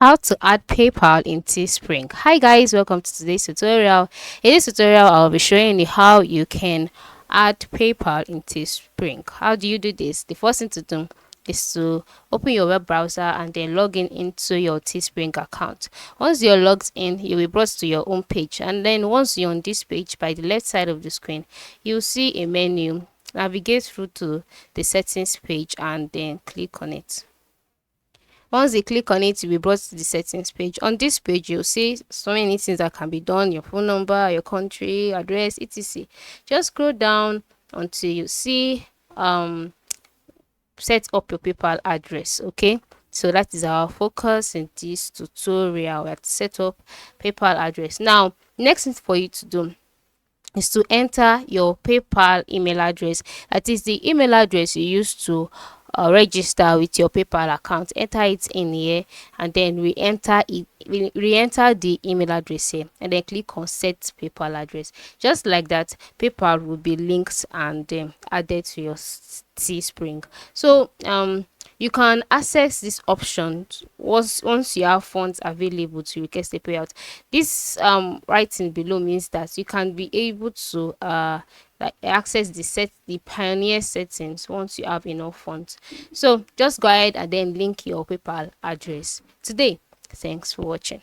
How to add PayPal in Teespring. Hi guys, welcome to today's tutorial. In this tutorial, I'll be showing you how you can add PayPal in Teespring. How do you do this? The first thing to do is to open your web browser and then log in into your Teespring account. Once you're logged in, you'll be brought to your home page, and then once you're on this page, by the left side of the screen, you'll see a menu. Navigate through to the settings page and then click on it. Once you click on it, you'll be brought to the settings page. On this page, you'll see so many things that can be done: your phone number, your country, address, etc. Just scroll down until you see set up your PayPal address. Okay, so that is our focus in this tutorial. We have to set up PayPal address. Now, next thing for you to do is to enter your PayPal email address. That is the email address you use to register with your PayPal account. Enter it in here and then re-enter it. Re-enter the email address here and then click on set PayPal address. Just like that, PayPal will be linked and added to your Teespring. So you can access this option once you have funds available to request a payout. This writing below means that you can be able to like access the pioneer settings once you have enough funds. So just go ahead and then link your PayPal address today. Thanks for watching.